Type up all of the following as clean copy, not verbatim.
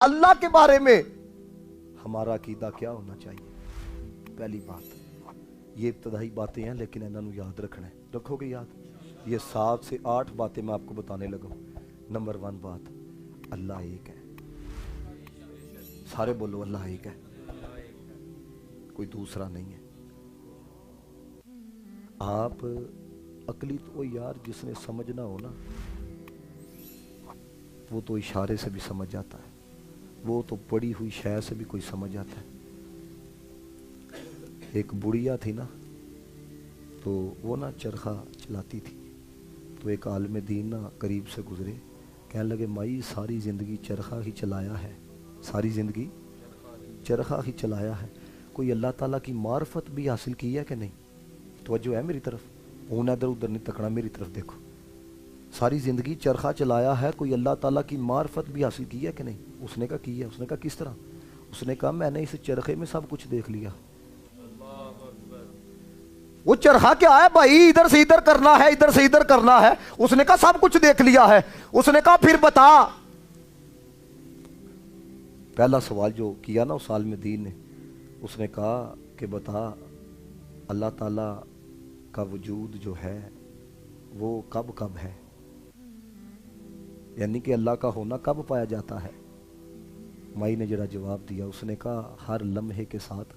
اللہ کے بارے میں ہمارا عقیدہ کیا ہونا چاہیے؟ پہلی بات یہ ابتدائی باتیں ہیں لیکن انہوں نے یاد رکھنا ہے. رکھو گے یاد؟ یہ 7 سے 8 باتیں میں آپ کو بتانے لگا ہوں. نمبر 1 بات، اللہ ایک ہے. سارے بولو اللہ ایک ہے، کوئی دوسرا نہیں ہے. آپ عقلی تو یار جس نے سمجھنا ہو نا وہ تو اشارے سے بھی سمجھ جاتا ہے، وہ تو پڑی ہوئی شے سے بھی کوئی سمجھ جاتا ہے. ایک بڑھیا تھی نا، تو وہ نا چرخہ چلاتی تھی، تو ایک عالم دین نا قریب سے گزرے، کہنے لگے مائی ساری زندگی چرخہ ہی چلایا ہے، ساری زندگی چرخہ ہی چلایا ہے، کوئی اللہ تعالیٰ کی معرفت بھی حاصل کی ہے کہ نہیں؟ توجہ ہے میری طرف، ہوں ادھر ادھر نہیں تکنا، میری طرف دیکھو. ساری زندگی چرخہ چلایا ہے، کوئی اللہ تعالیٰ کی معرفت بھی حاصل کی ہے کہ نہیں؟ اس نے کہا کی ہے. اس نے کہا کس طرح؟ اس نے کہا میں نے اس چرخے میں سب کچھ دیکھ لیا. وہ چرخہ کیا ہے بھائی؟ ادھر سے ادھر کرنا ہے، ادھر سے ادھر کرنا ہے. اس نے کہا سب کچھ دیکھ لیا ہے. اس نے کہا پھر بتا. پہلا سوال جو کیا نا اس عالم دین نے، اس نے کہا کہ بتا اللہ تعالیٰ کا وجود جو ہے وہ کب کب ہے، یعنی کہ اللہ کا ہونا کب پایا جاتا ہے؟ مائی نے جڑا جواب دیا، اس نے کہا ہر لمحے کے ساتھ،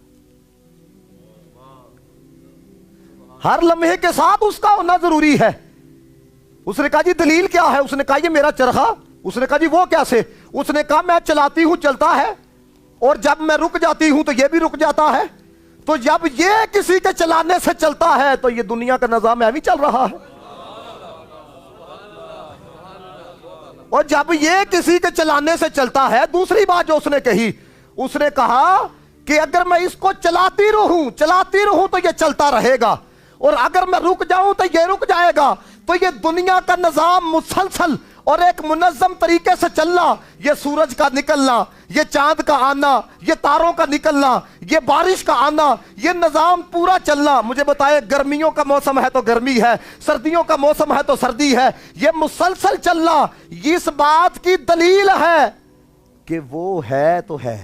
ہر لمحے کے ساتھ اس کا ہونا ضروری ہے. اس نے کہا جی دلیل کیا ہے؟ اس نے کہا یہ میرا چرخہ. اس نے کہا جی وہ کیسے؟ اس نے کہا میں چلاتی ہوں چلتا ہے، اور جب میں رک جاتی ہوں تو یہ بھی رک جاتا ہے. تو جب یہ کسی کے چلانے سے چلتا ہے تو یہ دنیا کا نظام ایویں چل رہا ہے، اور جب یہ کسی کے چلانے سے چلتا ہے. دوسری بات جو اس نے کہی، اس نے کہا کہ اگر میں اس کو چلاتی رہوں تو یہ چلتا رہے گا، اور اگر میں رک جاؤں تو یہ رک جائے گا. تو یہ دنیا کا نظام مسلسل اور ایک منظم طریقے سے چلنا، یہ سورج کا نکلنا، یہ چاند کا آنا، یہ تاروں کا نکلنا، یہ بارش کا آنا، یہ نظام پورا چلنا. مجھے بتائے گرمیوں کا موسم ہے تو گرمی ہے، سردیوں کا موسم ہے تو سردی ہے، یہ مسلسل چلنا اس بات کی دلیل ہے کہ وہ ہے تو ہے.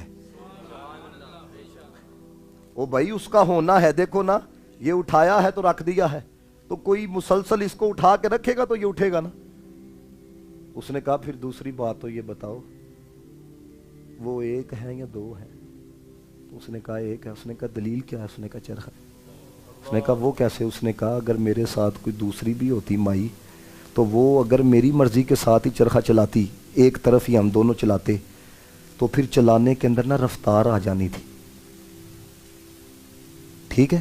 او بھائی اس کا ہونا ہے، دیکھو نا یہ اٹھایا ہے تو رکھ دیا ہے، تو کوئی مسلسل اس کو اٹھا کے رکھے گا تو یہ اٹھے گا نا. اس نے کہا پھر دوسری بات تو یہ بتاؤ وہ ایک ہے یا دو ہے؟ تو اس نے کہا ایک ہے. اس نے کہا دلیل کیا ہے؟ اس نے کہا چرخہ. اس نے کہا وہ کیسے؟ اس نے کہا اگر میرے ساتھ کوئی دوسری بھی ہوتی مائی تو وہ اگر میری مرضی کے ساتھ ہی چرخہ چلاتی، ایک طرف ہی ہم دونوں چلاتے، تو پھر چلانے کے اندر نا رفتار آ جانی تھی، ٹھیک ہے؟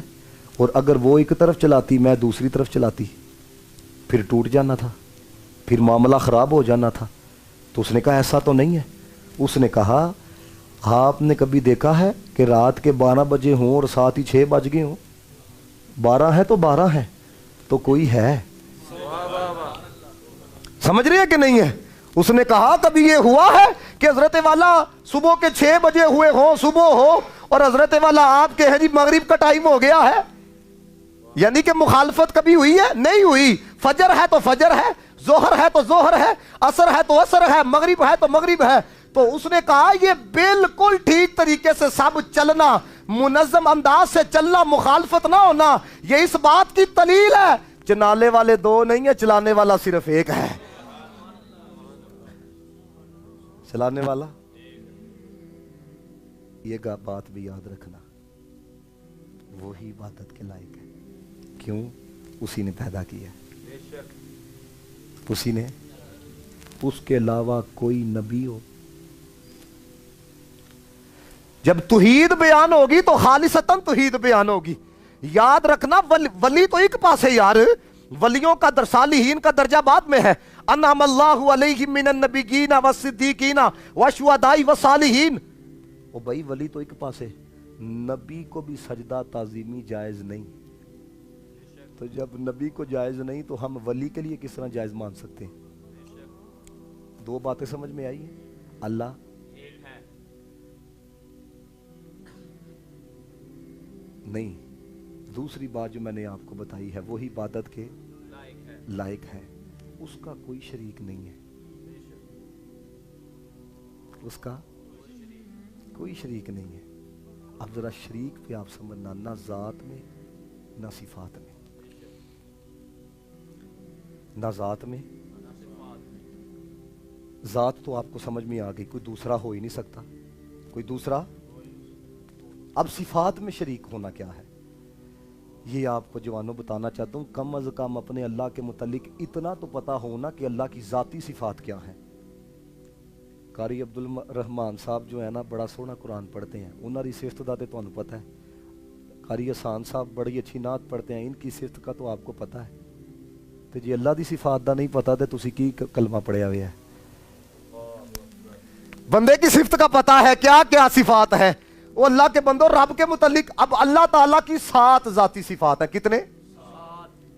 اور اگر وہ ایک طرف چلاتی میں دوسری طرف چلاتی پھر ٹوٹ جانا تھا، پھر معاملہ خراب ہو جانا تھا. تو اس نے کہا ایسا تو نہیں ہے. اس نے کہا آپ نے کبھی دیکھا ہے کہ رات کے 12 بجے ہوں اور ساتھ ہی 6 بج گئے ہوں؟ 12 ہے تو 12 ہے، تو کوئی ہے. سمجھ رہے ہیں کہ نہیں ہے؟ اس نے کہا کبھی یہ ہوا ہے کہ حضرت والا صبح کے 6 بجے ہوئے ہوں، صبح ہو، اور حضرت والا آپ کے ہیں جی مغرب کا ٹائم ہو گیا ہے؟ یعنی کہ مخالفت کبھی ہوئی ہے؟ نہیں ہوئی. فجر ہے تو فجر ہے، ظہر ہے تو ظہر ہے، عصر ہے تو عصر ہے، مغرب ہے تو مغرب ہے. تو اس نے کہا یہ بالکل ٹھیک طریقے سے سب چلنا، منظم انداز سے چلنا، مخالفت نہ ہونا، یہ اس بات کی دلیل ہے چلانے والے دو نہیں ہے، چلانے والا صرف ایک ہے. چلانے والا یہ بات بھی یاد رکھنا، وہی عبادت کے لائق ہے. کیوں؟ اسی نے پیدا کیا، اسی نے، اس کے علاوہ کوئی نبی ہو. جب توحید بیان ہوگی تو خالصتاً توحید بیان ہوگی. یاد رکھنا ولی تو ایک پاس ہے یار، ولیوں کا صالحین کا درجہ بعد میں ہے. انعم اللہ علیہم من النبیین والصدیقین والشہداء والصالحین. او بھائی ولی تو ایک پاس ہے، نبی کو بھی سجدہ تعظیمی جائز نہیں. تو جب نبی کو جائز نہیں تو ہم ولی کے لیے کس طرح جائز مان سکتے ہیں؟ 2 باتیں سمجھ میں آئی ہیں. اللہ نہیں، دوسری بات جو میں نے آپ کو بتائی ہے وہی عبادت کے لائق ہے. اس کا کوئی شریک نہیں ہے، اس کا کوئی شریک نہیں ہے. اب ذرا شریک پہ آپ سمجھنا، نہ ذات میں نہ صفات میں، نہ ذات میں. ذات تو آپ کو سمجھ میں آ گئی، کوئی دوسرا ہو ہی نہیں سکتا، کوئی دوسرا. اب صفات میں شریک ہونا کیا ہے، یہ آپ کو جوانوں بتانا چاہتا ہوں. کم از کم اپنے اللہ کے متعلق اتنا تو پتا ہونا کہ اللہ کی ذاتی صفات کیا ہیں. قاری عبد الرحمان صاحب جو ہے نا بڑا سونا قرآن پڑھتے ہیں، انہوں نے صفت دا تے تانوں پتہ ہے. قاری احسان صاحب بڑی اچھی نعت پڑھتے ہیں، ان کی صفت کا تو آپ کو پتہ ہے. تو جی اللہ دی صفات دا نہیں پتہ تے تسی کی کلمہ پڑھیا ہویا ہے. بندے کی صفت کا پتہ ہے کیا کیا صفات ہے. وہ اللہ کے بندوں رب کے متعلق اب اللہ تعالیٰ کی 7 ذاتی صفات ہیں. کتنے؟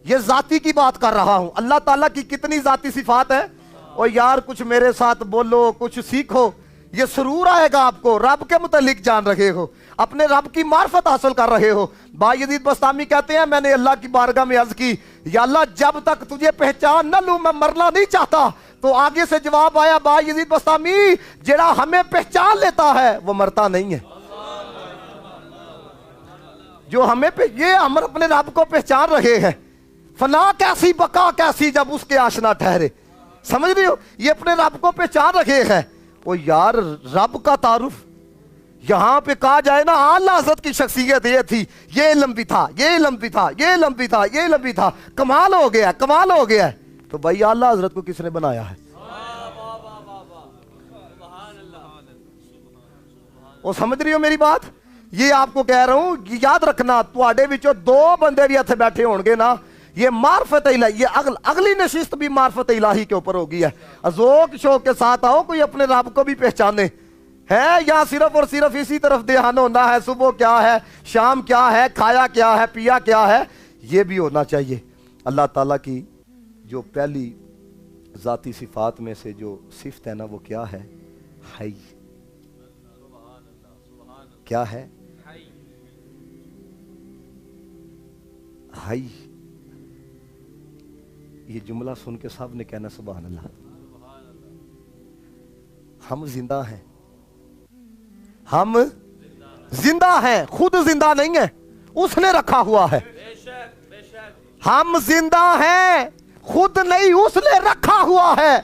یہ ذاتی کی بات کر رہا ہوں. اللہ تعالیٰ کی کتنی ذاتی صفات ہیں؟ اور یار کچھ میرے ساتھ بولو، کچھ سیکھو، یہ سرور آئے گا آپ کو. رب کے متعلق جان رہے ہو، اپنے رب کی معرفت حاصل کر رہے ہو. بایزید بسطامی کہتے ہیں میں نے اللہ کی بارگاہ میں عرض کی یا اللہ جب تک تجھے پہچان نہ لوں میں مرنا نہیں چاہتا. تو آگے سے جواب آیا بایزید بسطامی جڑا ہمیں پہچان لیتا ہے وہ مرتا نہیں ہے. جو ہمیں یہ ہم اپنے رب کو پہچان رہے ہیں. فنا کیسی بقا کیسی جب اس کے آشنا ٹھہرے. سمجھ رہی ہو، یہ اپنے رب کو پہچان رہے ہیں. وہ یار رب کا تعارف یہاں پہ کہا جائے نا اعلیٰ حضرت کی شخصیت یہ تھی، یہ علم بھی تھا، یہ علم بھی تھا، یہ علم بھی تھا، یہ علم بھی تھا. کمال ہو گیا، کمال ہو گیا. تو بھائی اعلیٰ حضرت کو کس نے بنایا ہے؟ وہ سمجھ رہی ہو میری بات؟ یہ آپ کو کہہ رہا ہوں یاد رکھنا. تواڈے وچوں 2 بندے بھی اتنے بیٹھے ہون گے نا، یہ معرفت الہی، یہ اگلی نشست بھی معرفت الہی کے اوپر ہوگی ہے. ذوق شوق کے ساتھ آؤ، کوئی اپنے رب کو بھی پہچانے ہے یا صرف اور صرف اسی طرف دھیان ہونا ہے. صبح کیا ہے، شام کیا ہے، کھایا کیا ہے، پیا کیا ہے، یہ بھی ہونا چاہیے. اللہ تعالیٰ کی جو پہلی ذاتی صفات میں سے جو صفت ہے نا وہ کیا ہے؟ حی. کیا ہے؟ حی. یہ جملہ سن کے سب نے کہنا سبحان اللہ. ہم زندہ ہیں، ہم زندہ ہیں، خود زندہ نہیں ہیں، اس نے رکھا ہوا ہے. ہم زندہ ہیں، خود نہیں، اس نے رکھا ہوا ہے.